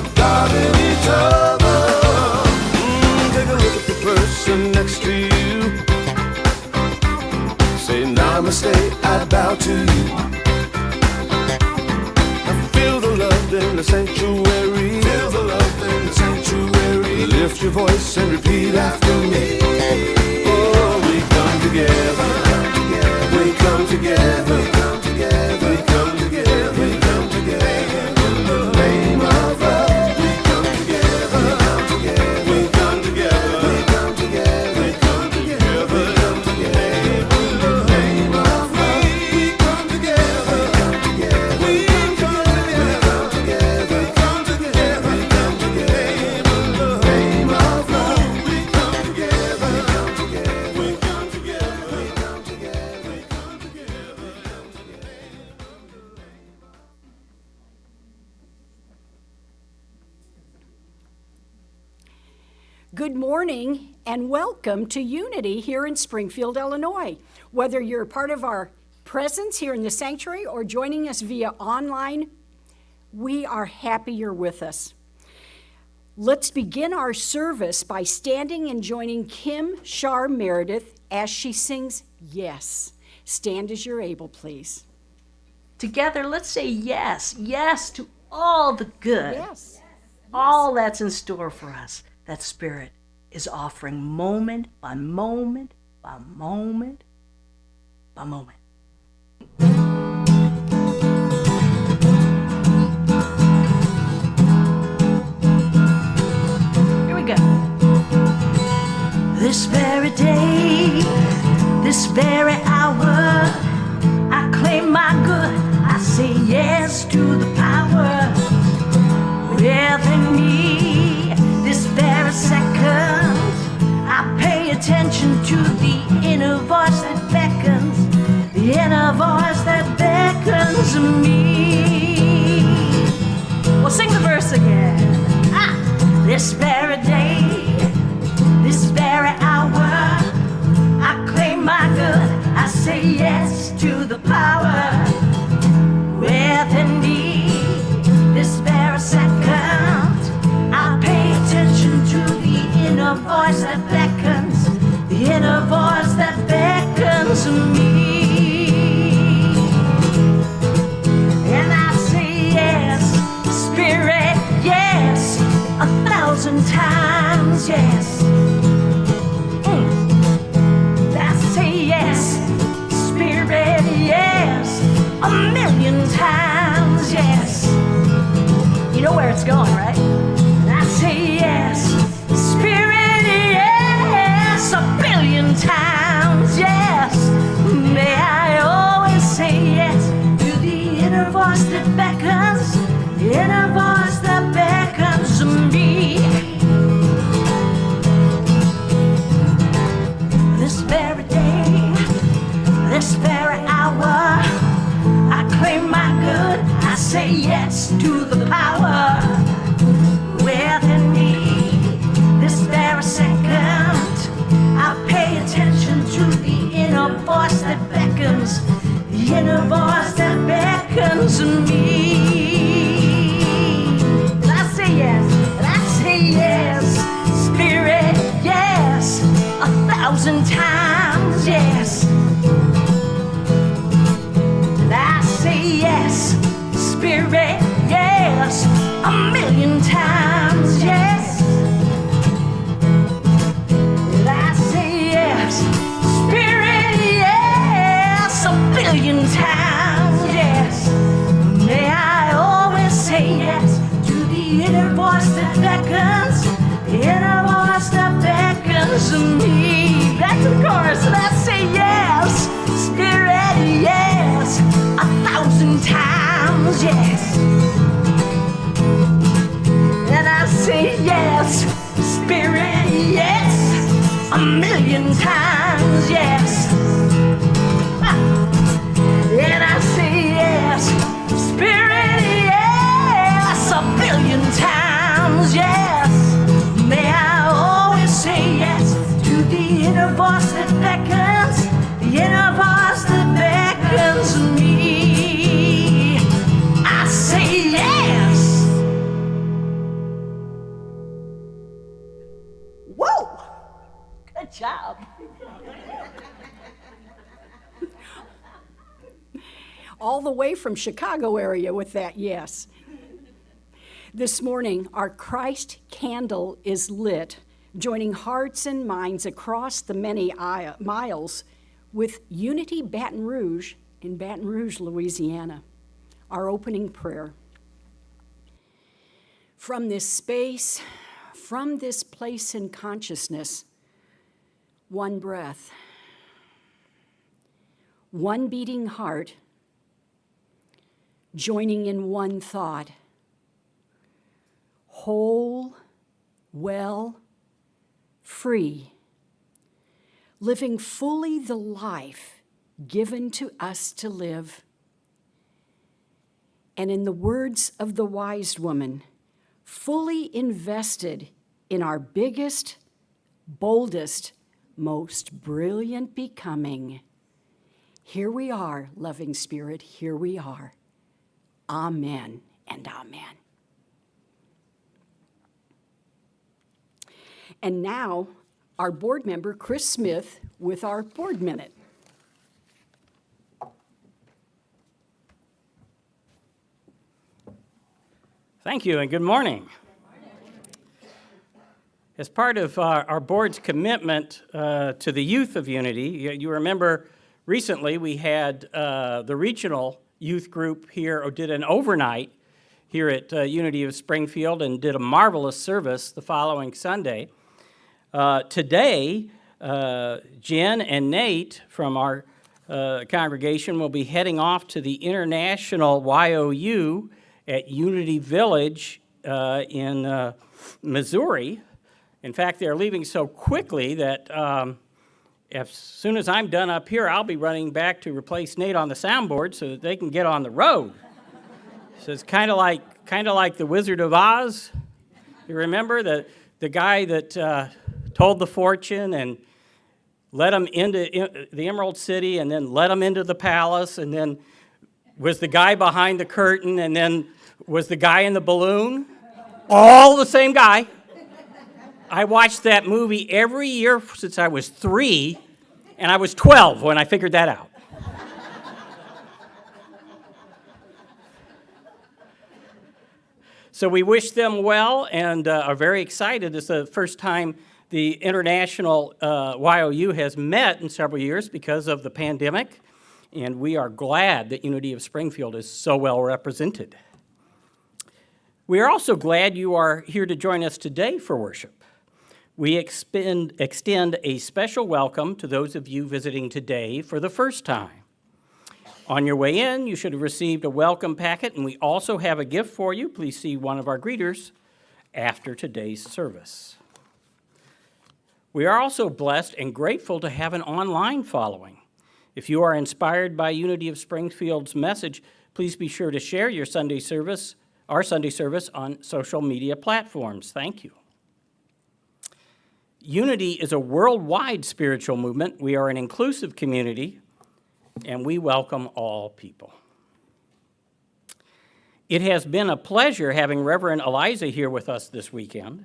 the God in each other. Take a look at the person next to you. Say namaste, I bow to you. I feel the love in the sanctuary. Feel the love in the sanctuary. Lift your voice and repeat after me. Oh, we come together. We come together. We come together. We come together. We come together. In the name of love. We come together. We come together. We come together. We come together. We come together. We come together. In the name of love. We come together. We come together. We come together. We come together. We come together. In the name of love. We come together. We come together. We come together. We come together. We come together. Good morning and welcome to Unity here in Springfield, Illinois. Whether you're part of our presence here in the sanctuary or joining us via online, we are happy you're with us. Let's begin our service by standing and joining Kim Shar Meredith as she sings Yes. Stand as you're able, please. Together, let's say yes, yes to all the good, Yes. all that's in store for us. That Spirit is offering moment by moment by moment by moment. Here we go. This very day, this very hour, I claim my good. I say yes to the power within me. This very second, I pay attention to the inner voice that beckons, the inner voice that beckons me. Well, sing the verse again. This very day, this very hour, I claim my good. I say yes to the power within me. This very second, I pay attention to the inner voice that beckons, the inner voice that beckons me. And I say yes, Spirit, yes, 1,000 times, yes. I say yes, Spirit, yes, 1,000,000 times, yes. You know where it's going, right? I say yes, Spirit, yes, 1,000,000,000 times, yes. May I always say yes to the inner voice that beckons, the inner voice that beckons me. This very day, this very hour, I claim my good. I say yes to the power within me. This very second, I pay attention to the inner voice that beckons, the inner voice that beckons me. And I say yes, and I say yes, Spirit, yes, 1,000 times, yes. And I say yes, Spirit, yes, 1,000,000 times, yes. And I say yes, Spirit, yes, 1,000,000,000 times, yes. May I always say yes to the inner voice that beckons, the inner voice that beckons me. Back to the chorus, and I say yes, Spirit, yes, 1,000 times, yes. And I say yes, Spirit, yes, 1,000,000 times, yes. And I say yes, Spirit, yes, 1,000,000,000 times, yes. May I always say yes to the inner voice that beckons, the inner voice that beckons me. I say yes. job. All the way from Chicago area with that yes. This morning, our Christ candle is lit, joining hearts and minds across the many miles with Unity Baton Rouge in Baton Rouge, Louisiana. Our opening prayer. From this space, from this place in consciousness, one breath, one beating heart, joining in one thought, whole, well, free, living fully the life given to us to live. And in the words of the wise woman, fully invested in our biggest, boldest, most brilliant becoming. Here we are, loving Spirit, here we are. Amen and amen. And now, our board member, Chris Smith, with our board minute. Thank you and good morning. As part of our board's commitment to the youth of Unity, you remember recently we had the regional youth group here, or did an overnight here at Unity of Springfield and did a marvelous service the following Sunday. Today, Jen and Nate from our congregation will be heading off to the International YOU at Unity Village in Missouri. In fact, they're leaving so quickly that as soon as I'm done up here, I'll be running back to replace Nate on the soundboard so that they can get on the road. So it's kind of like the Wizard of Oz. You remember the guy that told the fortune and let him into the Emerald City and then let him into the palace and then was the guy behind the curtain and then was the guy in the balloon. All the same guy. I watched that movie every year since I was 3, and I was 12 when I figured that out. So we wish them well and are very excited. It's the first time the International YOU has met in several years because of the pandemic, and we are glad that Unity of Springfield is so well represented. We are also glad you are here to join us today for worship. We extend a special welcome to those of you visiting today for the first time. On your way in, you should have received a welcome packet, and we also have a gift for you. Please see one of our greeters after today's service. We are also blessed and grateful to have an online following. If you are inspired by Unity of Springfield's message, please be sure to share your Sunday service, our Sunday service, on social media platforms. Thank you. Unity is a worldwide spiritual movement. We are an inclusive community, and we welcome all people. It has been a pleasure having Reverend Eliza here with us this weekend.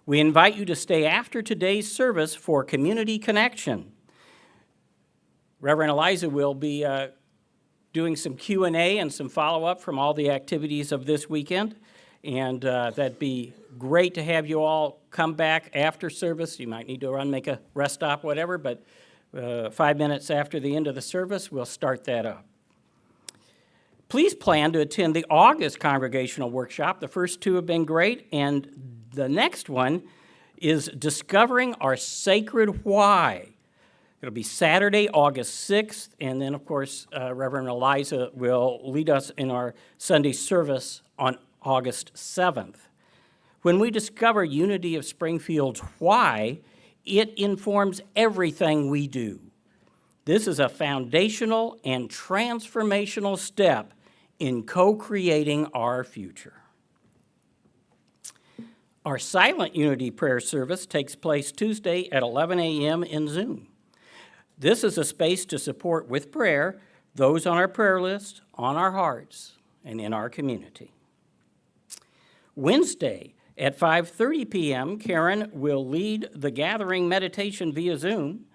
We invite you to stay after today's service for Community Connection. Reverend Eliza will be doing some Q&A and some follow-up from all the activities of this weekend, and that'd be great to have you all come back after service. You might need to run, make a rest stop, whatever, but 5 minutes after the end of the service, we'll start that up. Please plan to attend the August congregational workshop. The first 2 have been great, and the next one is Discovering Our Sacred Why. It'll be Saturday, August 6th, and then, of course, Reverend Eliza will lead us in our Sunday service on August 7th. When we discover Unity of Springfield's why, it informs everything we do. This is a foundational and transformational step in co-creating our future. Our silent Unity prayer service takes place Tuesday at 11 a.m. in Zoom. This is a space to support with prayer those on our prayer list, on our hearts, and in our community. Wednesday At 5:30 p.m., Karen will lead the gathering meditation via Zoom,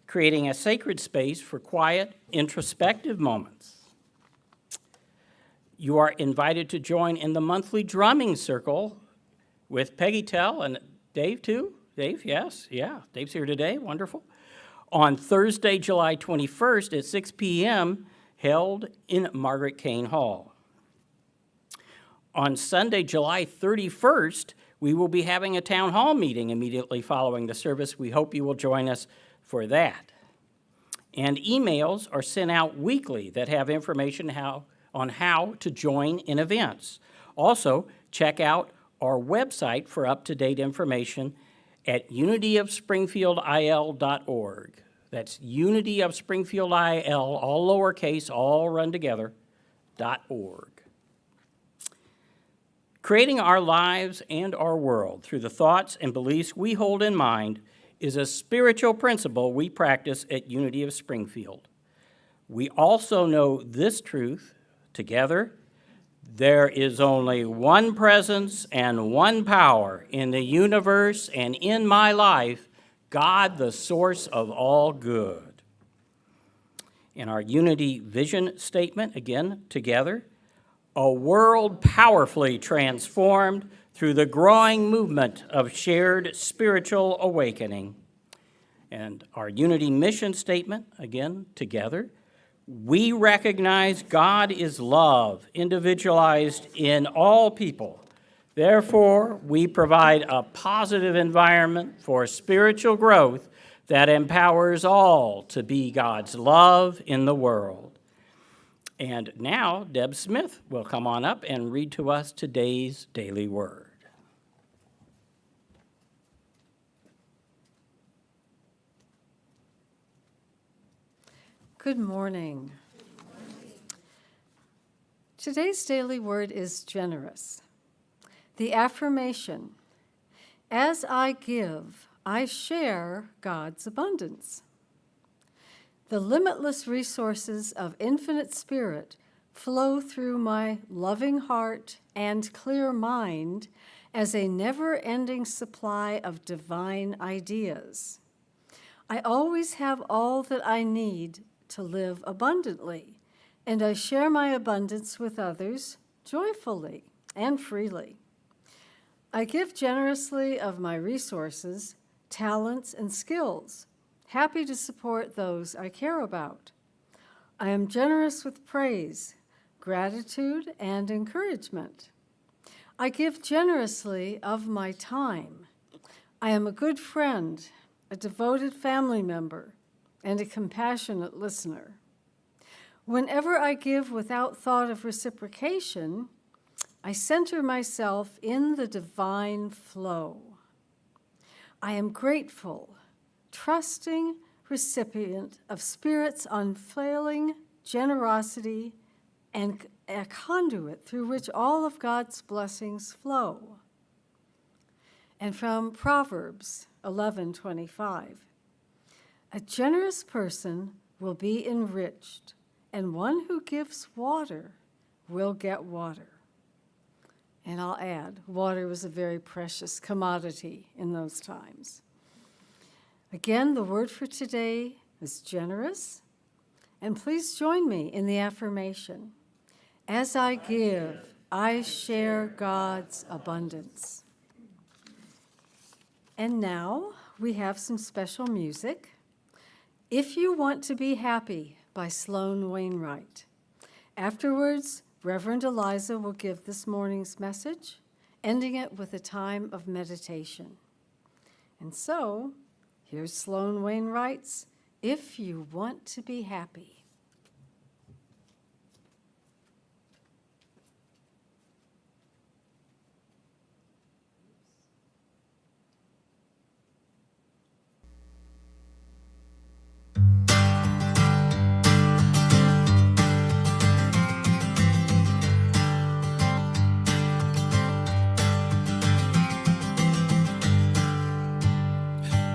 creating a sacred space for quiet, introspective moments. You are invited to join in the monthly drumming circle with Peggy Tell and Dave, too. Dave, yes, yeah, Dave's here today, wonderful. On Thursday, July 21st at 6 p.m., held in Margaret Kane Hall. On Sunday, July 31st, we will be having a town hall meeting immediately following the service. We hope you will join us for that. And emails are sent out weekly that have information on how to join in events. Also, check out our website for up-to-date information at unityofspringfieldil.org. That's unityofspringfieldil, all lowercase, all run together, .org. Creating our lives and our world through the thoughts and beliefs we hold in mind is a spiritual principle we practice at Unity of Springfield. We also know this truth together: there is only one presence and one power in the universe and in my life, God, the source of all good. In our Unity vision statement, again, together, a world powerfully transformed through the growing movement of shared spiritual awakening. And our Unity mission statement, again, together, we recognize God is love, individualized in all people. Therefore, we provide a positive environment for spiritual growth that empowers all to be God's love in the world. And now, Deb Smith will come on up and read to us today's daily word. Good morning. Today's daily word is generous. The affirmation: as I give, I share God's abundance. The limitless resources of infinite spirit flow through my loving heart and clear mind as a never-ending supply of divine ideas. I always have all that I need to live abundantly, and I share my abundance with others joyfully and freely. I give generously of my resources, talents, and skills, happy to support those I care about. I am generous with praise, gratitude, and encouragement. I give generously of my time. I am a good friend, a devoted family member, and a compassionate listener. Whenever I give without thought of reciprocation, I center myself in the divine flow. I am grateful, trusting recipient of Spirit's unfailing generosity and a conduit through which all of God's blessings flow. And from Proverbs 11:25, a generous person will be enriched, and one who gives water will get water. And I'll add, water was a very precious commodity in those times. Again, the word for today is generous. And please join me in the affirmation: as I give, I share God's abundance. And now we have some special music. If You Want to Be Happy by Sloan Wainwright. Afterwards, Reverend Eliza will give this morning's message, ending it with a time of meditation. And so, here's Sloan Wainwright's If You Want to Be Happy.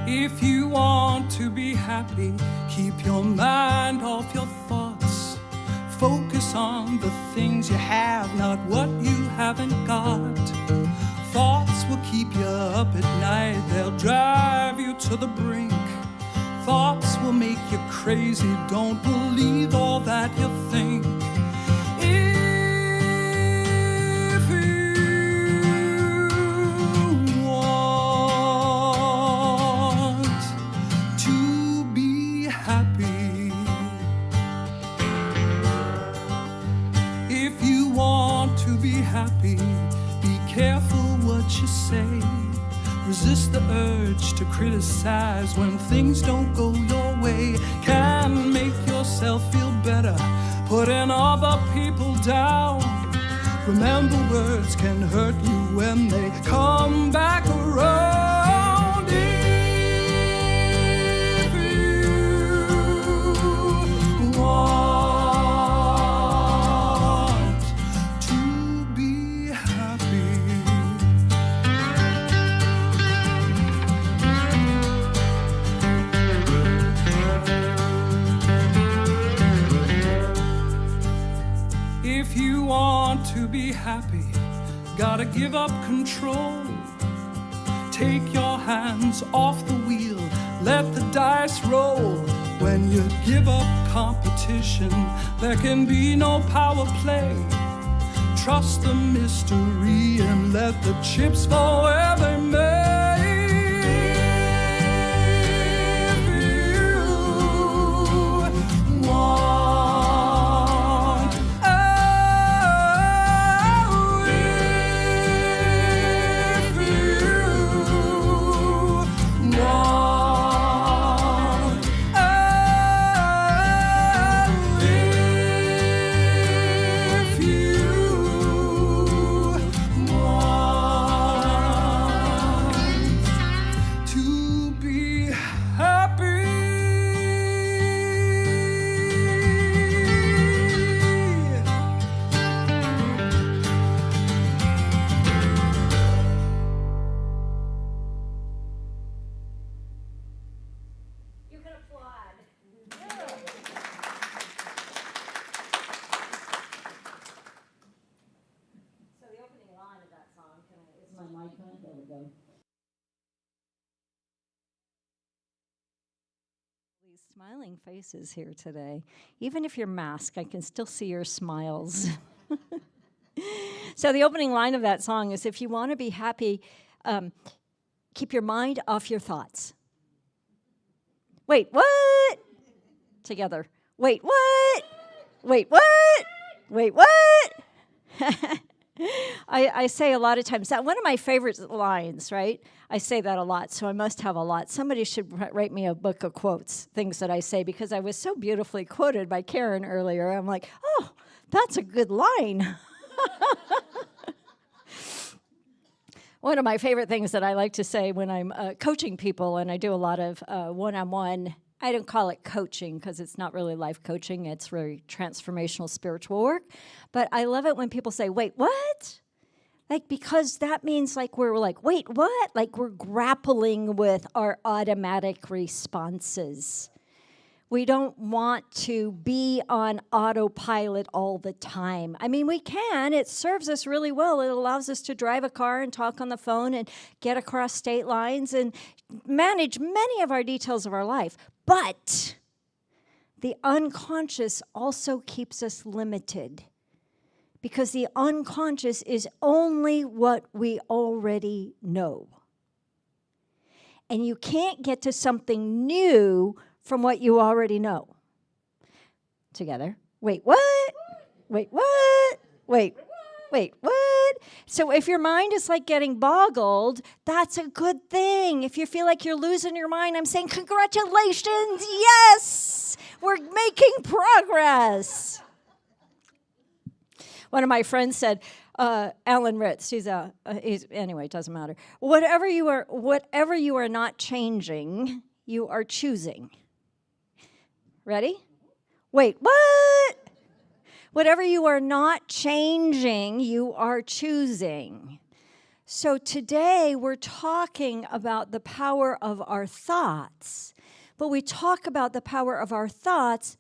If you want to be happy, keep your mind off your thoughts. Focus on the things you have, not what you haven't got. Thoughts will will keep you up at night. They'll drive you to the brink. Thoughts will make you crazy. Don't believe all that you think. If you want to be happy, if you want to be happy, be careful what you say. Resist the urge to criticize when things don't go your way. Can make yourself feel better, putting other people down. Remember, words can hurt you when they come back around. If you want to be happy, if you want to be happy, gotta give up control. Take your hands off the wheel, let the dice roll. When you give up competition, there can be no power play. Trust the mystery and let the chips fall where they may. If you want, oh, if you want, oh, if you want to be happy. You can applaud. So the opening line of that song, is my mic on? There we go. These smiling faces here today. Even if you're masked, I can still see your smiles. So the opening line of that song is, if you want to be happy, keep your mind off your thoughts. Wait, what? Together. Wait, what? Wait, what? Wait, what? I say a lot of times, that one of my favorite lines, right? I say that a lot, so I must have a lot. Somebody should write me a book of quotes, things that I say, because I was so beautifully quoted by Karen earlier. I'm like, oh, that's a good line. One of my favorite things that I like to say when I'm coaching people, and I do a lot of one-on-one, I don't call it coaching because it's not really life coaching, it's really transformational spiritual work. But I love it when people say, wait, what? Like, because that means like we're like, wait, what? Like we're grappling with our automatic responses. We don't want to be on autopilot all the time. I mean, we can. It serves us really well. It allows us to drive a car and talk on the phone and get across state lines and manage many of our details of our life. But the unconscious also keeps us limited, because the unconscious is only what we already know. And you can't get to something new from what you already know. Together. Wait, what? Wait, what? Wait, what? So if your mind is like getting boggled, that's a good thing. If you feel like you're losing your mind, I'm saying congratulations, yes! We're making progress. One of my friends said, Alan Ritz, anyway, it doesn't matter. Whatever you are not changing, you are choosing. Ready? Wait, what? Whatever you are not changing, you are choosing. So today we're talking about the power of our thoughts. But we talk about the power of our thoughts,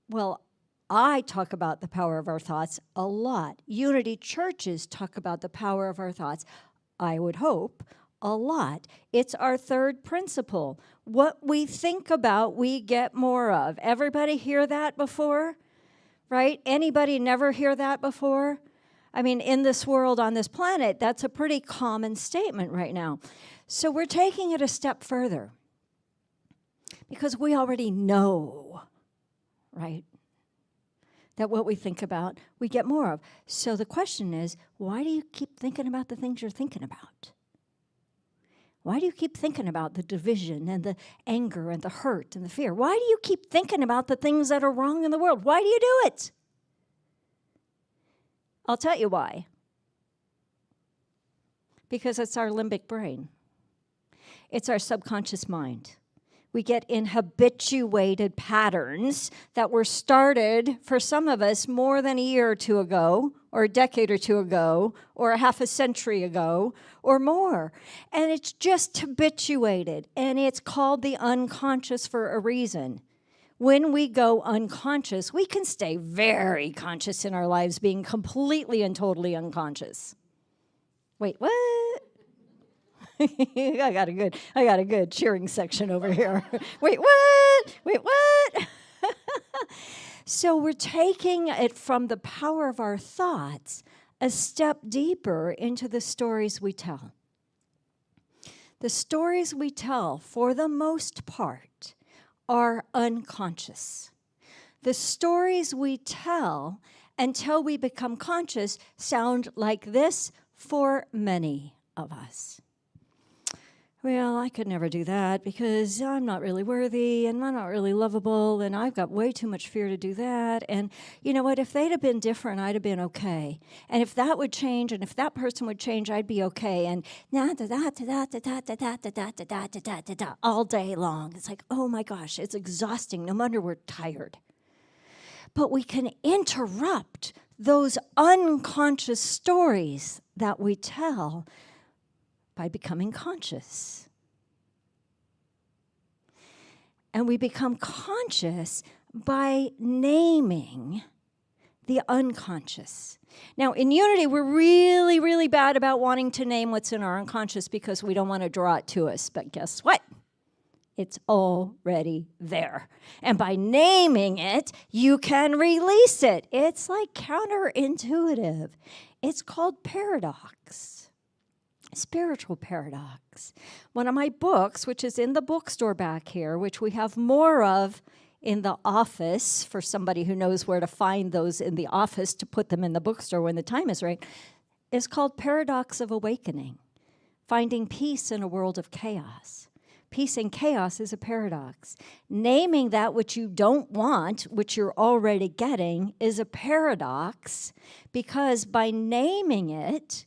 well, I talk about the power of our thoughts a lot. Unity churches talk about the power of our thoughts I would hope, a lot. It's our third principle. What we think about, we get more of. Everybody hear that before? Right? Anybody never hear that before? I mean, in this world, on this planet, that's a pretty common statement right now. So we're taking it a step further because we already know, right, that what we think about, we get more of. So the question is, why do you keep thinking about the things you're thinking about? Why do you keep thinking about the division and the anger and the hurt and the fear? Why do you keep thinking about the things that are wrong in the world? Why do you do it? I'll tell you why. Because it's our limbic brain. It's our subconscious mind. We get in habituated patterns that were started for some of us more than a year or two ago, or a decade or two ago, or a half a century ago, or more. And it's just habituated, and it's called the unconscious for a reason. When we go unconscious, we can stay very conscious in our lives, being completely and totally unconscious. Wait, what? I got a good cheering section over here. Wait, what? Wait, what? So we're taking it from the power of our thoughts a step deeper into the stories we tell. The stories we tell, for the most part, are unconscious. The stories we tell until we become conscious sound like this for many of us. Well, I could never do that because I'm not really worthy and I'm not really lovable and I've got way too much fear to do that. And you know what? If they'd have been different, I'd have been okay. And if that would change and if that person would change, I'd be okay. And all day long. It's like, oh my gosh, it's exhausting. No wonder we're tired. But we can interrupt those unconscious stories that we tell by becoming conscious. And we become conscious by naming the unconscious. Now, in Unity, we're really, really bad about wanting to name what's in our unconscious because we don't want to draw it to us. But guess what? It's already there. And by naming it, you can release it. It's like counterintuitive. It's called paradox. Spiritual paradox. One of my books, which is in the bookstore back here, which we have more of in the office for somebody who knows where to find those in the office to put them in the bookstore when the time is right, is called Paradox of Awakening, Finding Peace in a World of Chaos. Peace and chaos is a paradox. Naming that which you don't want, which you're already getting, is a paradox because by naming it,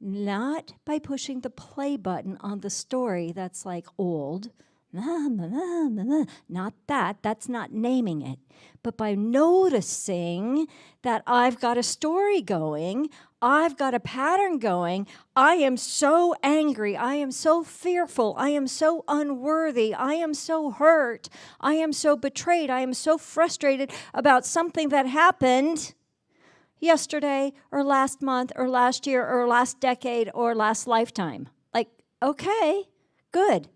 not by pushing the play button on the story that's like old, not that, that's not naming it, but by noticing that I've got a story going, I've got a pattern going, I am so angry, I am so fearful, I am so unworthy, I am so hurt, I am so betrayed, I am so frustrated about something that happened yesterday or last month or last year or last decade or last lifetime. Like, okay, good.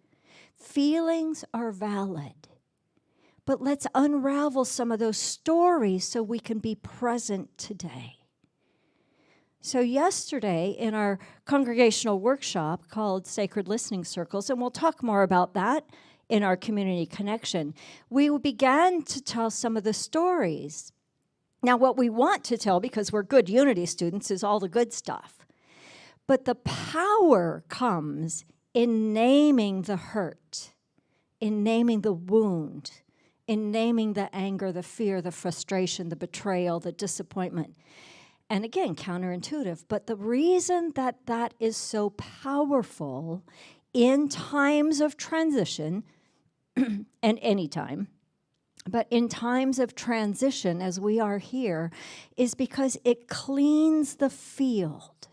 Feelings are valid. But let's unravel some of those stories so we can be present today. So yesterday in our congregational workshop called Sacred Listening Circles, and we'll talk more about that in our community connection, we began to tell some of the stories. Now, what we want to tell, because we're good Unity students, is all the good stuff. But the power comes in naming the hurt, in naming the wound, in naming the anger, the fear, the frustration, the betrayal, the disappointment. And again, counterintuitive. But the reason that that is so powerful in times of transition, and any time, but in times of transition, as we are here, is because it cleans the field.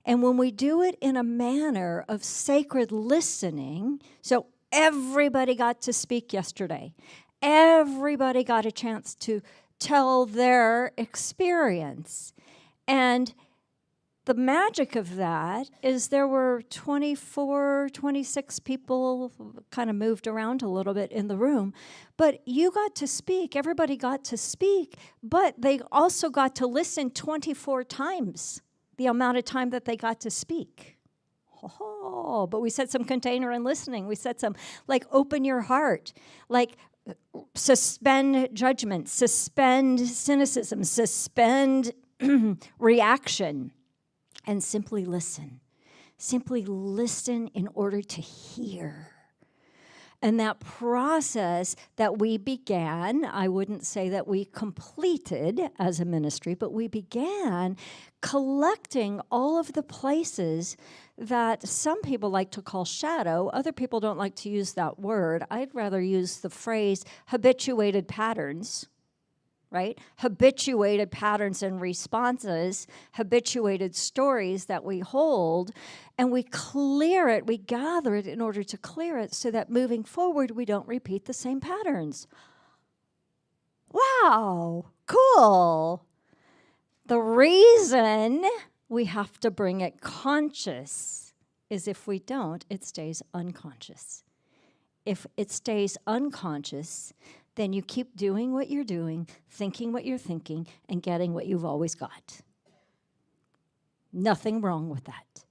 And when we do it in a manner of sacred listening, so everybody got to speak yesterday. Everybody got a chance to tell their experience. And the magic of that is there were 24, 26 people, kind of moved around a little bit in the room, but you got to speak, everybody got to speak, but they also got to listen 24 times the amount of time that they got to speak. Oh, but we said some container and listening. We said some, like, open your heart, like, suspend judgment, suspend cynicism, suspend reaction, and simply listen. Simply listen in order to hear. And that process that we began, I wouldn't say that we completed as a ministry, but we began collecting all of the places that some people like to call shadow. Other people don't like to use that word. I'd rather use the phrase habituated patterns, right? Habituated patterns and responses, habituated stories that we hold, and we clear it, we gather it in order to clear it so that moving forward we don't repeat the same patterns. Wow, cool. The reason we have to bring it conscious is if we don't, it stays unconscious. If it stays unconscious, then you keep doing what you're doing, thinking what you're thinking, and getting what you've always got. Nothing wrong with that.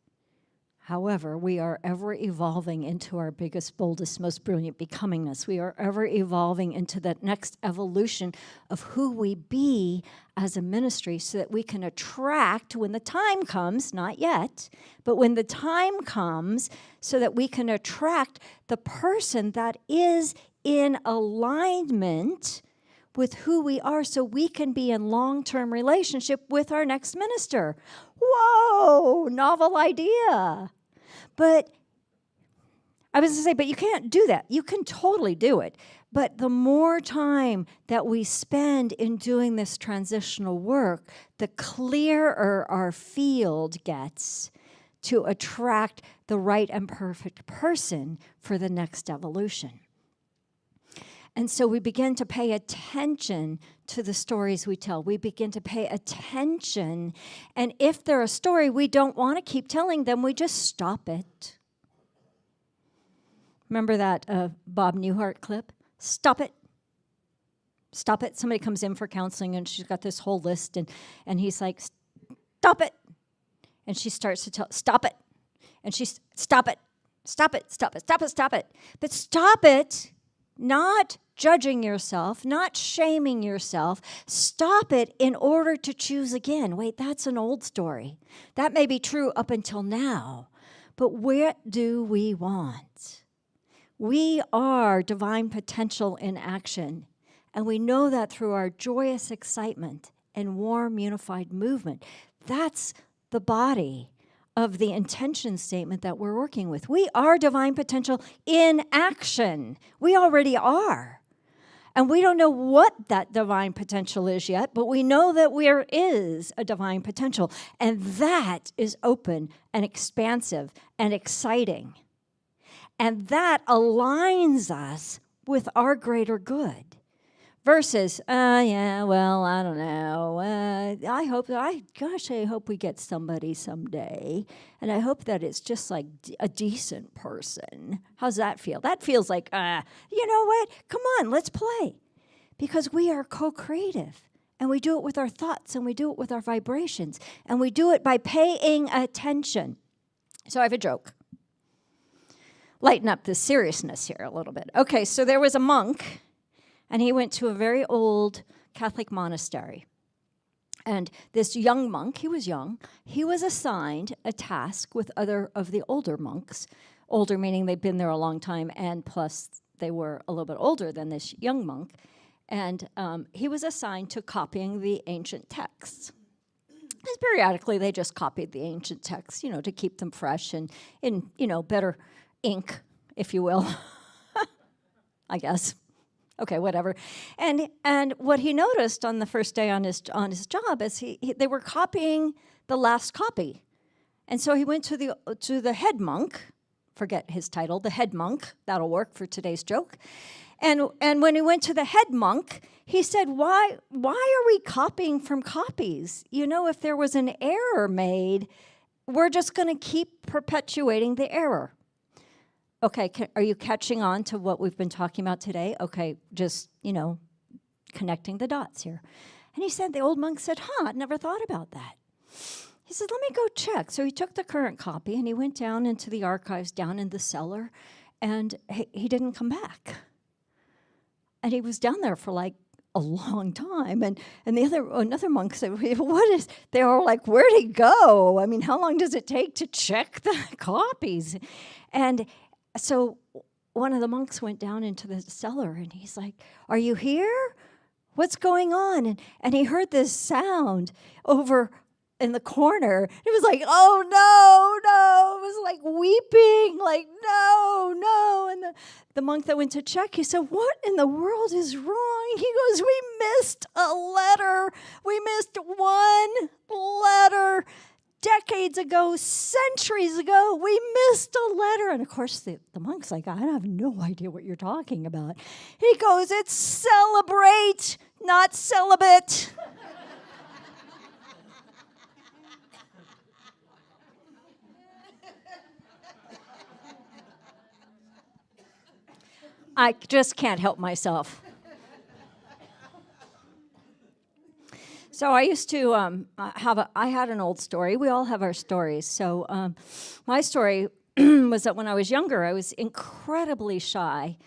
However, we are ever evolving into our biggest, boldest, most brilliant becomingness. We are ever evolving into that next evolution of who we be as a ministry so that we can attract, when the time comes, not yet, but when the time comes, so that we can attract the person that is in alignment with who we are so we can be in long-term relationship with our next minister. Whoa, novel idea. But I was going to say, but you can't do that. You can totally do it. But the more time that we spend in doing this transitional work, the clearer our field gets to attract the right and perfect person for the next evolution. And so we begin to pay attention to the stories we tell. We begin to pay attention. And if they're a story we don't want to keep telling them, we just stop it. Remember that Bob Newhart clip? Stop it. Stop it. Somebody comes in for counseling and she's got this whole list and he's like, stop it. And she starts to tell, stop it. And she's, stop it. Stop it. Stop it. Stop it. Stop it. But stop it. Not judging yourself, not shaming yourself. Stop it in order to choose again. Wait, that's an old story. That may be true up until now, but what do we want? We are divine potential in action, and we know that through our joyous excitement and warm, unified movement. That's the body of the intention statement that we're working with. We are divine potential in action. We already are. And we don't know what that divine potential is yet, but we know that there is a divine potential. And that is open and expansive and exciting. And that aligns us with our greater good. Versus, yeah, well, I don't know. I hope we get somebody someday. And I hope that it's just like a decent person. How's that feel? That feels like, you know what? Come on, let's play. Because we are co-creative. And we do it with our thoughts, and we do it with our vibrations. And we do it by paying attention. So I have a joke. Lighten up the seriousness here a little bit. Okay, so there was a monk, and he went to a very old Catholic monastery. And this young monk, he was young, he was assigned a task with other of the older monks. Older meaning they'd been there a long time, and plus they were a little bit older than this young monk. And he was assigned to copying the ancient texts. Because periodically they just copied the ancient texts, to keep them fresh and in, better ink, if you will, I guess. Okay, whatever. And what he noticed on the first day on his job is they were copying the last copy. And so he went to the head monk, forget his title, the head monk, that'll work for today's joke. And when he went to the head monk, he said, why are we copying from copies? You know, if there was an error made, we're just going to keep perpetuating the error. Okay, are you catching on to what we've been talking about today? Okay, just, connecting the dots here. And he said, the old monk said, I never thought about that. He said, let me go check. So he took the current copy and he went down into the archives down in the cellar, and he didn't come back. And he was down there for like a long time. And another monk said, they were like, where'd he go? I mean, how long does it take to check the copies? And so one of the monks went down into the cellar and he's like, are you here? What's going on? And he heard this sound over in the corner. It was like, oh, no. It was like weeping, like, no. And the monk that went to check, he said, what in the world is wrong? He goes, we missed a letter. We missed one letter. Decades ago, centuries ago, we missed a letter. And of course, the monk's like, I have no idea what you're talking about. He goes, it's celebrate, not celibate. I just can't help myself. So I used to I had an old story. We all have our stories. So my story was that when I was younger, I was incredibly shy.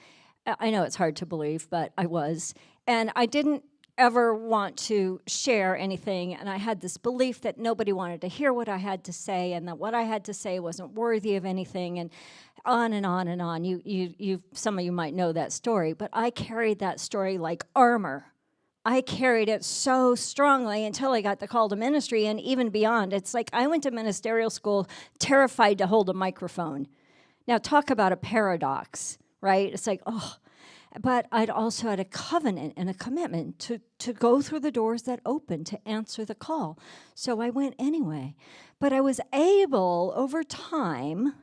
I know it's hard to believe, but I was. And I didn't ever want to share anything. And I had this belief that nobody wanted to hear what I had to say, and that what I had to say wasn't worthy of anything, and on and on and on. You some of you might know that story, but I carried that story like armor. I carried it so strongly until I got the call to ministry, and even beyond. It's like I went to ministerial school terrified to hold a microphone. Now, talk about a paradox, right? It's like, but I'd also had a covenant and a commitment to go through the doors that opened, to answer the call. So I went anyway. But I was able, over time,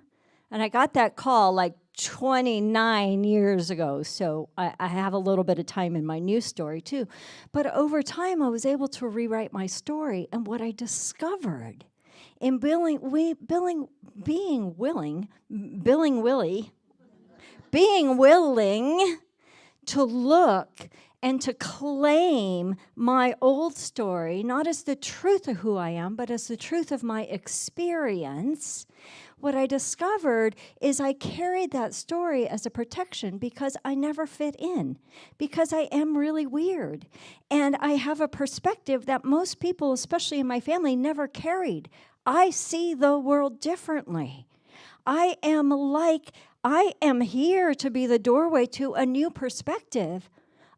and I got that call like 29 years ago, so I have a little bit of time in my new story too. But over time, I was able to rewrite my story, and what I discovered in being willing to look and to claim my old story, not as the truth of who I am, but as the truth of my experience. What I discovered is I carried that story as a protection because I never fit in, because I am really weird. And I have a perspective that most people, especially in my family, never carried. I see the world differently. I am here to be the doorway to a new perspective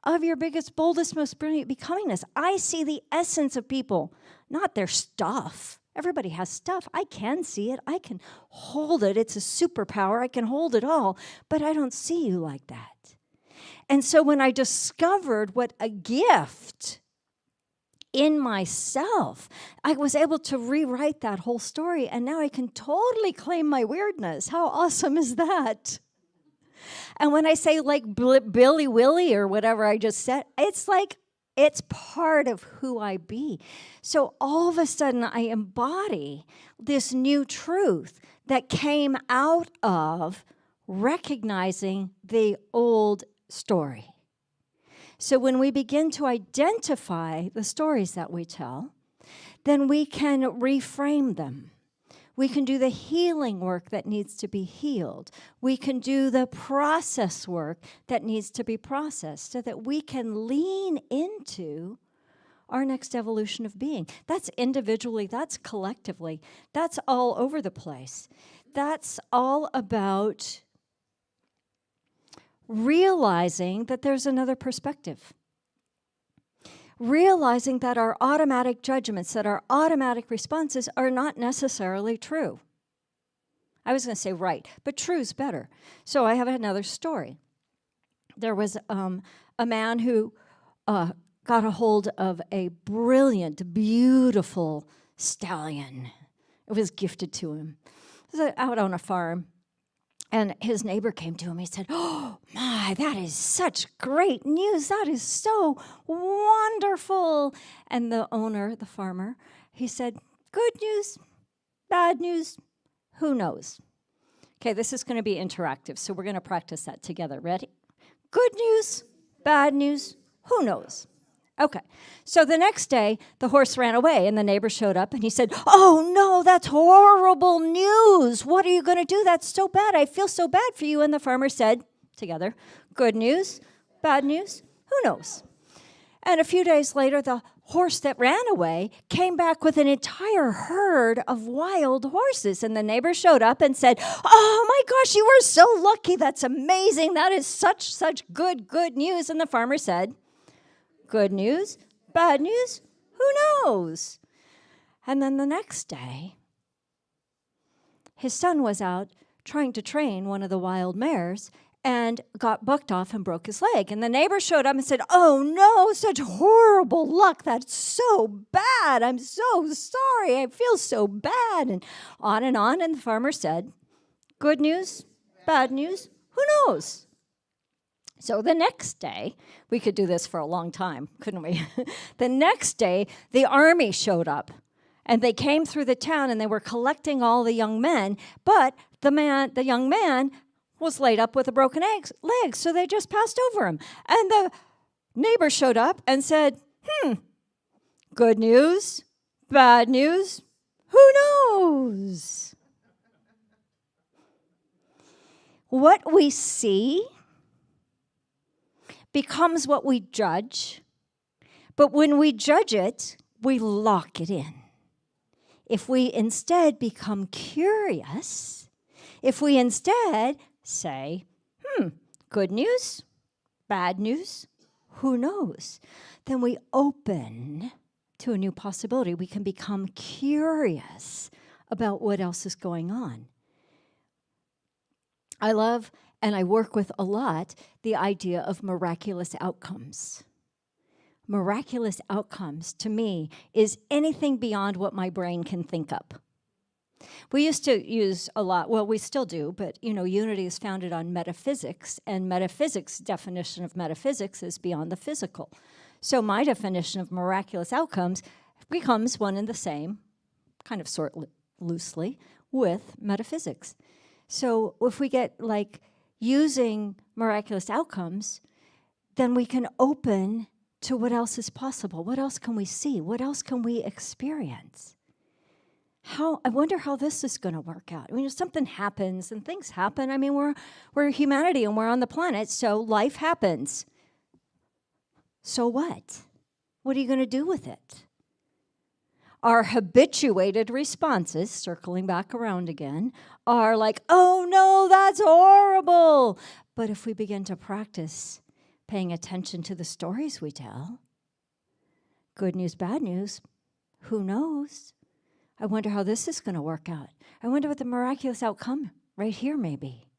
of your biggest, boldest, most brilliant becomingness. I see the essence of people, not their stuff. Everybody has stuff. I can see it. I can hold it. It's a superpower. I can hold it all, but I don't see you like that. And so when I discovered what a gift in myself, I was able to rewrite that whole story, and now I can totally claim my weirdness. How awesome is that? And when I say like Billy Willie or whatever I just said, it's like it's part of who I be. So all of a sudden I embody this new truth that came out of recognizing the old story. So when we begin to identify the stories that we tell, then we can reframe them. We can do the healing work that needs to be healed. We can do the process work that needs to be processed so that we can lean into our next evolution of being. That's individually, that's collectively, that's all over the place. That's all about realizing that there's another perspective. Realizing that our automatic judgments, that our automatic responses are not necessarily true. I was going to say right, but true's better. So I have another story. There was a man who got a hold of a brilliant, beautiful stallion. It was gifted to him. It was out on a farm. And his neighbor came to him. He said, "Oh, my, that is such great news. That is so wonderful." And the owner, the farmer, he said, "Good news, bad news, who knows?" Okay, this is going to be interactive, so we're going to practice that together. Ready? Good news, bad news, who knows? Okay, so the next day, the horse ran away, and the neighbor showed up, and he said, "Oh, no, that's horrible news. What are you going to do? That's so bad. I feel so bad for you." And the farmer said, together, "Good news, bad news, who knows?" And a few days later, the horse that ran away came back with an entire herd of wild horses, and the neighbor showed up and said, "Oh, my gosh, you are so lucky. That's amazing. That is such good news." And the farmer said, "Good news, bad news, who knows?" And then the next day, his son was out trying to train one of the wild mares and got bucked off and broke his leg. And the neighbor showed up and said, "Oh, no, such horrible luck. That's so bad. I'm so sorry. I feel so bad." And on. And the farmer said, "Good news, bad news, who knows?" So the next day, we could do this for a long time, couldn't we? The next day, the army showed up, and they came through the town, and they were collecting all the young men, but the young man was laid up with a broken leg, so they just passed over him. And the neighbor showed up and said, "Good news, bad news, who knows?" What we see becomes what we judge, but when we judge it, we lock it in. If we instead become curious, if we instead say, good news, bad news, who knows, then we open to a new possibility. We can become curious about what else is going on. I love, and I work with a lot, the idea of miraculous outcomes. Miraculous outcomes, to me, is anything beyond what my brain can think up. We used to use a lot, well, we still do, but, unity is founded on metaphysics, and metaphysics' definition of metaphysics is beyond the physical. So my definition of miraculous outcomes becomes one and the same, kind of loosely, with metaphysics. So if we get, using miraculous outcomes, then we can open to what else is possible. What else can we see? What else can we experience? I wonder how this is going to work out. If something happens and things happen, we're humanity and we're on the planet, so life happens. So what? What are you going to do with it? Our habituated responses, circling back around again, are like, "Oh no, that's horrible." But if we begin to practice paying attention to the stories we tell, good news, bad news, who knows? I wonder how this is going to work out. I wonder what the miraculous outcome right here may be.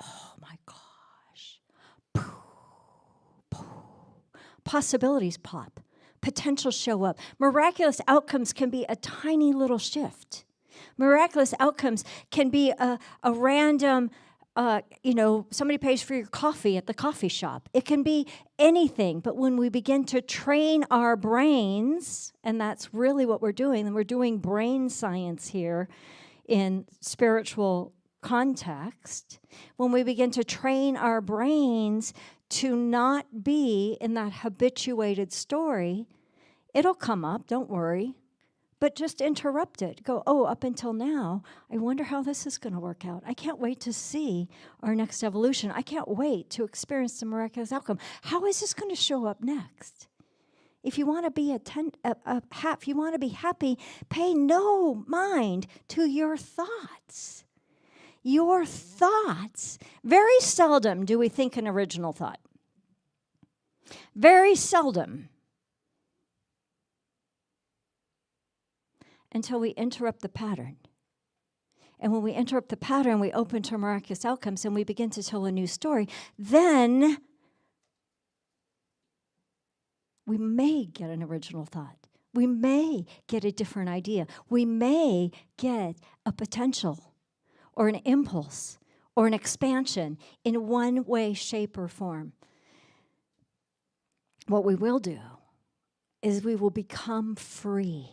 Oh my gosh. Possibilities pop. Potential show up. Miraculous outcomes can be a tiny little shift. Miraculous outcomes can be a random, somebody pays for your coffee at the coffee shop. It can be anything, but when we begin to train our brains, and that's really what we're doing, and we're doing brain science here in spiritual context, when we begin to train our brains to not be in that habituated story, it'll come up, don't worry, but just interrupt it. Go, "Oh, up until now, I wonder how this is going to work out. I can't wait to see our next evolution. I can't wait to experience the miraculous outcome. How is this going to show up next?" If you want to be if you want to be happy, pay no mind to your thoughts. Your thoughts. Very seldom do we think an original thought. Very seldom. Until we interrupt the pattern. And when we interrupt the pattern, we open to miraculous outcomes and we begin to tell a new story, then we may get an original thought. We may get a different idea. We may get a potential or an impulse or an expansion in one way, shape, or form. What we will do is we will become free.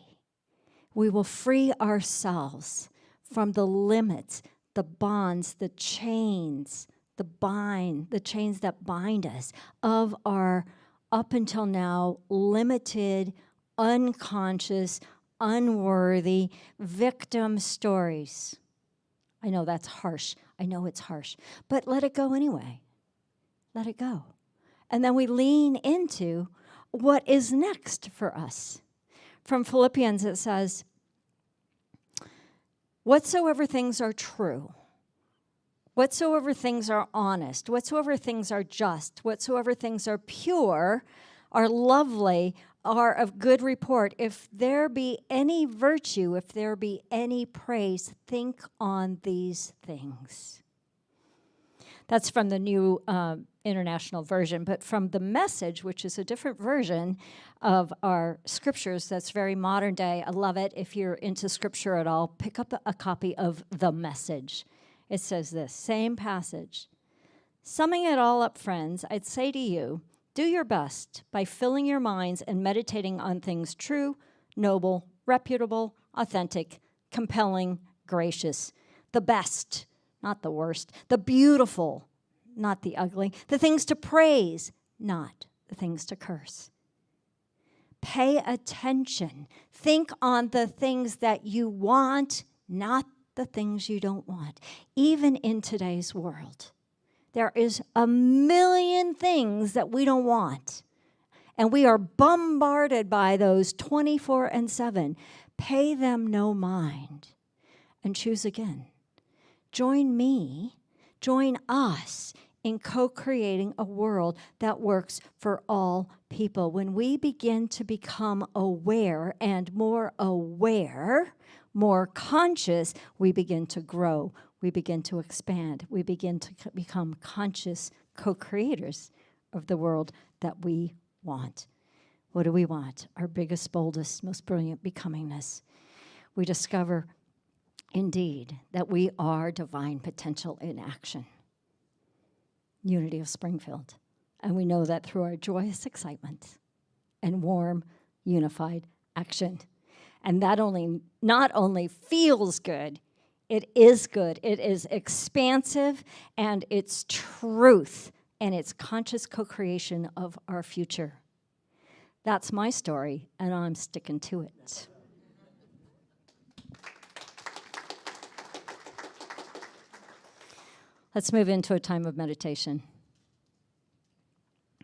We will free ourselves from the limits, the bonds, the chains that bind us of our up until now limited, unconscious, unworthy victim stories. I know that's harsh. I know it's harsh. But let it go anyway. Let it go. And then we lean into what is next for us. From Philippians it says, whatsoever things are true, whatsoever things are honest, whatsoever things are just, whatsoever things are pure, are lovely, are of good report. If there be any virtue, if there be any praise, think on these things. That's from the New International Version, but from the Message, which is a different version of our scriptures that's very modern day. I love it. If you're into scripture at all, pick up a copy of the Message. It says this, same passage. Summing it all up, friends, I'd say to you, do your best by filling your minds and meditating on things true, noble, reputable, authentic, compelling, gracious, the best, not the worst, the beautiful, not the ugly, the things to praise, not the things to curse. Pay attention. Think on the things that you want, not the things you don't want. Even in today's world, there is a million things that we don't want, and we are bombarded by those 24/7. Pay them no mind and choose again. Join me, join us in co-creating a world that works for all people. When we begin to become aware and more aware, more conscious, we begin to grow, we begin to expand, we begin to become conscious co-creators of the world that we want. What do we want? Our biggest, boldest, most brilliant becomingness. We discover indeed that we are divine potential in action. Unity of Springfield. And we know that through our joyous excitement and warm, unified action. And that not only feels good, it is good. It is expansive, and it's truth, and it's conscious co-creation of our future. That's my story, and I'm sticking to it. Let's move into a time of meditation.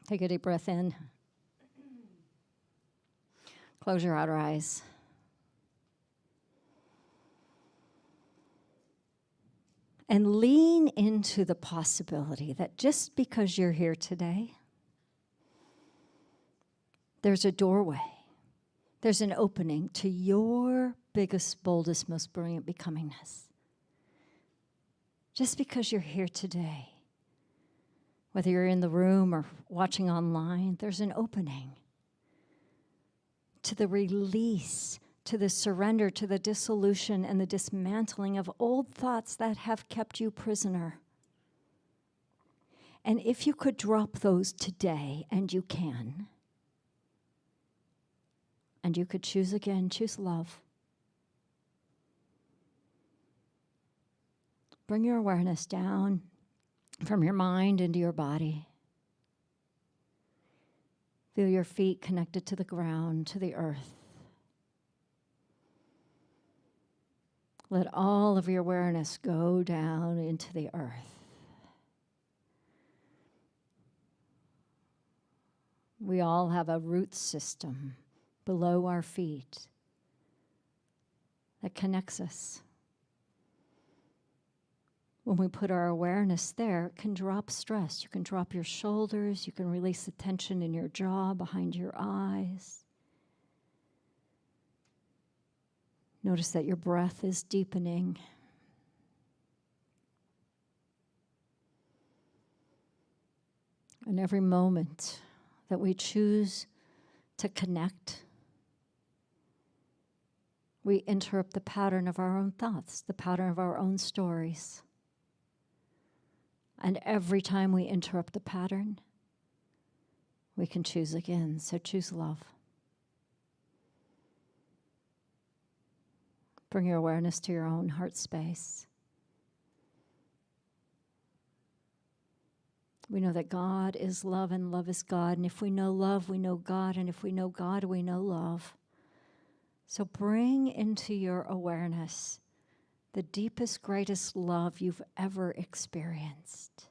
Take a deep breath in. Close your outer eyes. And lean into the possibility that just because you're here today, there's a doorway. There's an opening to your biggest, boldest, most brilliant becomingness. Just because you're here today, whether you're in the room or watching online, there's an opening to the release, to the surrender, to the dissolution and the dismantling of old thoughts that have kept you prisoner. And if you could drop those today, and you can, and you could choose again, choose love. Bring your awareness down from your mind into your body. Feel your feet connected to the ground, to the earth. Let all of your awareness go down into the earth. We all have a root system below our feet that connects us. When we put our awareness there, it can drop stress. You can drop your shoulders. You can release the tension in your jaw, behind your eyes. Notice that your breath is deepening. And every moment that we choose to connect, we interrupt the pattern of our own thoughts, the pattern of our own stories. And every time we interrupt the pattern, we can choose again. So choose love. Bring your awareness to your own heart space. We know that God is love and love is God. And if we know love, we know God. And if we know God, we know love. So bring into your awareness the deepest, greatest love you've ever experienced.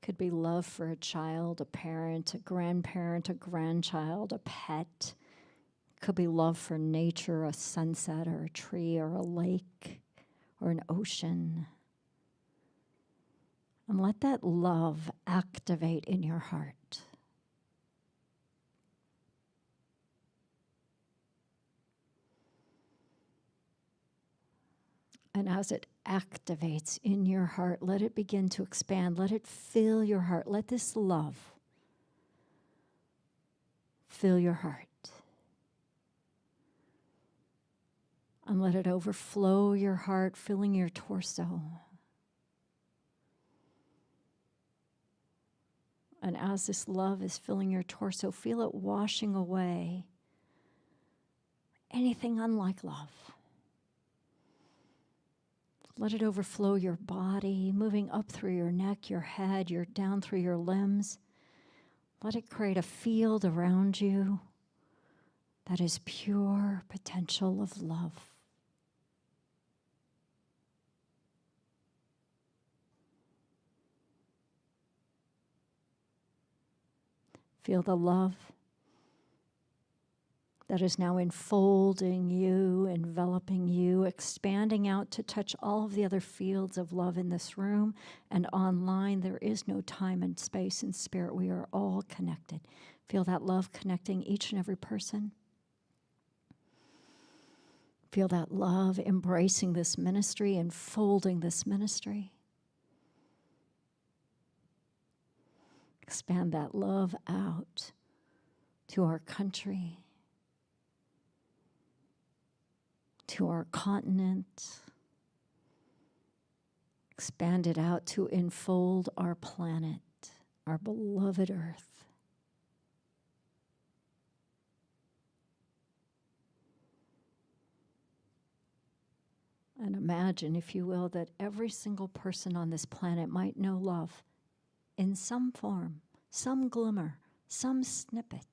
Could be love for a child, a parent, a grandparent, a grandchild, a pet. Could be love for nature, a sunset or a tree or a lake or an ocean. And let that love activate in your heart. And as it activates in your heart, let it begin to expand. Let it fill your heart. Let this love fill your heart. And let it overflow your heart, filling your torso. And as this love is filling your torso, feel it washing away anything unlike love. Let it overflow your body, moving up through your neck, your head, down through your limbs. Let it create a field around you that is pure potential of love. Feel the love that is now enfolding you, enveloping you, expanding out to touch all of the other fields of love in this room and online. There is no time and space and spirit. We are all connected. Feel that love connecting each and every person. Feel that love embracing this ministry, enfolding this ministry. Expand that love out to our country, to our continent. Expand it out to enfold our planet, our beloved Earth. And imagine, if you will, that every single person on this planet might know love in some form, some glimmer, some snippet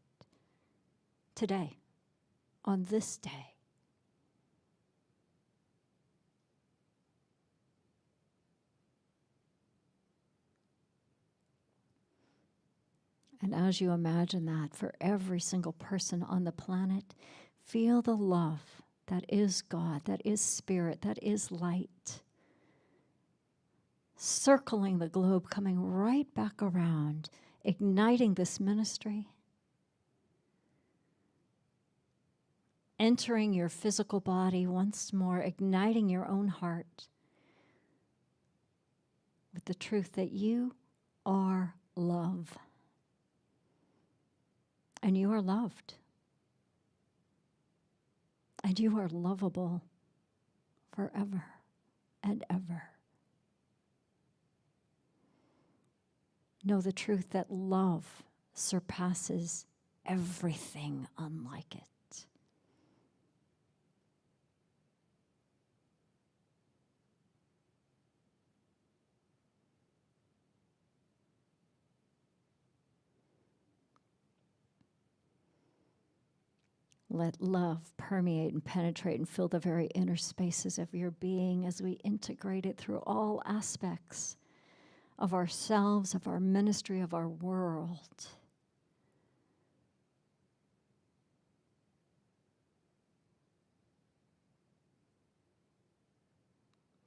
today, on this day. And as you imagine that for every single person on the planet, feel the love that is God, that is spirit, that is light, circling the globe, coming right back around, igniting this ministry, entering your physical body once more, igniting your own heart with the truth that you are love. And you are loved. And you are lovable forever and ever. Know the truth that love surpasses everything unlike it. Let love permeate and penetrate and fill the very inner spaces of your being as we integrate it through all aspects of ourselves, of our ministry, of our world.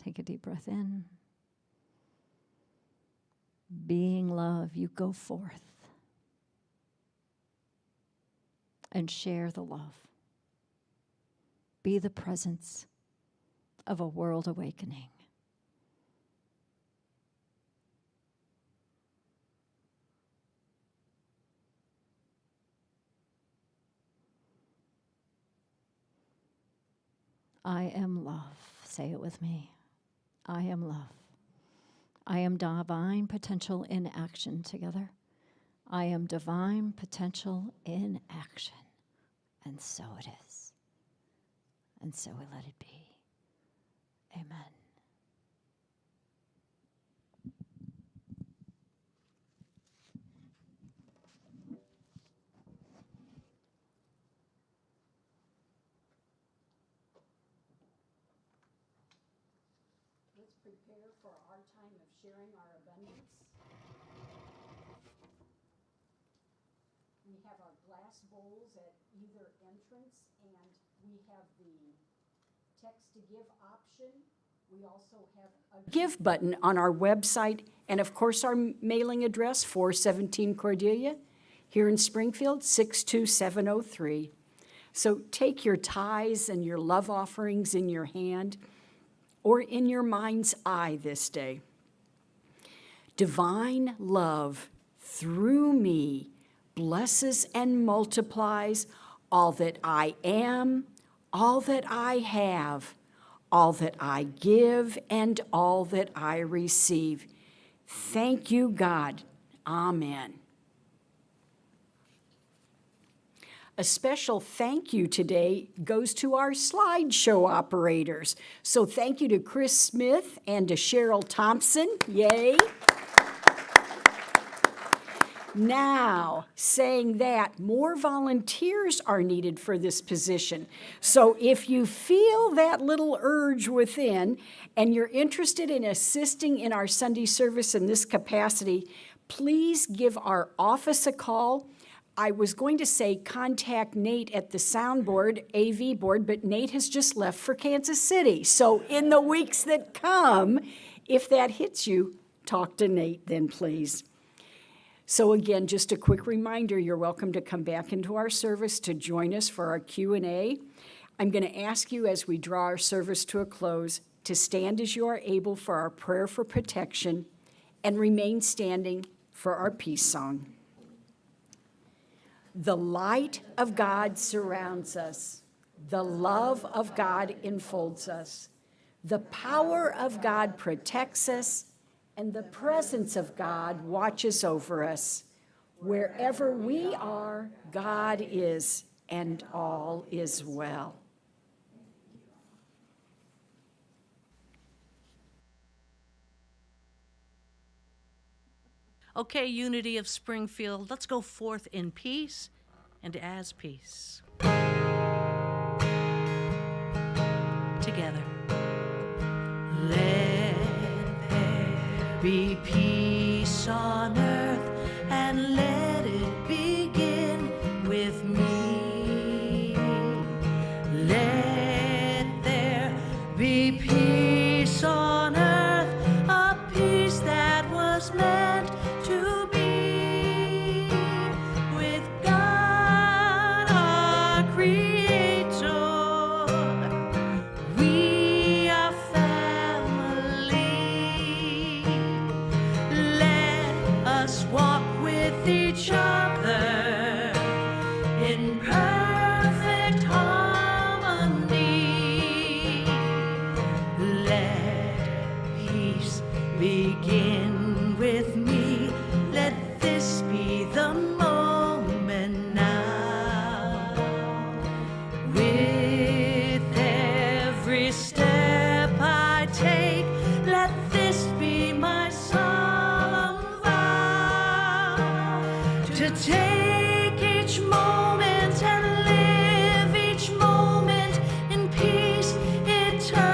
Take a deep breath in. Being love, you go forth and share the love. Be the presence of a world awakening. I am love. Say it with me. I am love. I am divine potential in action together. I am divine potential in action. And so it is. And so we let it be. Amen. Let's prepare for our time of sharing our abundance. We have our glass bowls at either entrance, and we have the text to give option. We also have a give button on our website, and of course our mailing address, 417 Cordelia, here in Springfield, 62703. So take your tithes and your love offerings in your hand or in your mind's eye this day. Divine love through me blesses and multiplies all that I am, all that I have, all that I give, and all that I receive. Thank you, God. Amen. A special thank you today goes to our slideshow operators. So thank you to Chris Smith and to Cheryl Thompson. Yay. Now, saying that, more volunteers are needed for this position. So if you feel that little urge within and you're interested in assisting in our Sunday service in this capacity, please give our office a call. I was going to say contact Nate at the soundboard, AV board, but Nate has just left for Kansas City. So in the weeks that come, if that hits you, talk to Nate then, please. So again, just a quick reminder, you're welcome to come back into our service to join us for our Q&A. I'm going to ask you as we draw our service to a close to stand as you are able for our prayer for protection and remain standing for our peace song. The light of God surrounds us. The love of God enfolds us. The power of God protects us, and the presence of God watches over us. Wherever we are, God is, and all is well. Okay, Unity of Springfield, let's go forth in peace and as peace. Together. Let there be peace on earth, and let it begin with me. Let there be peace on earth, a peace that was meant to be with God our Creator. We are family. Let us walk with each other in perfect harmony. Let peace begin with me. Let this be the moment now. With every step I take, let this be my solemn vow to take each moment and live each moment in peace eternally.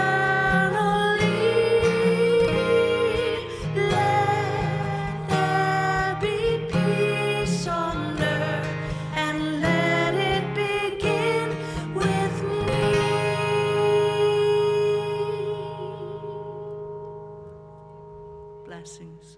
Let there be peace on earth, and let it begin with me. Blessings.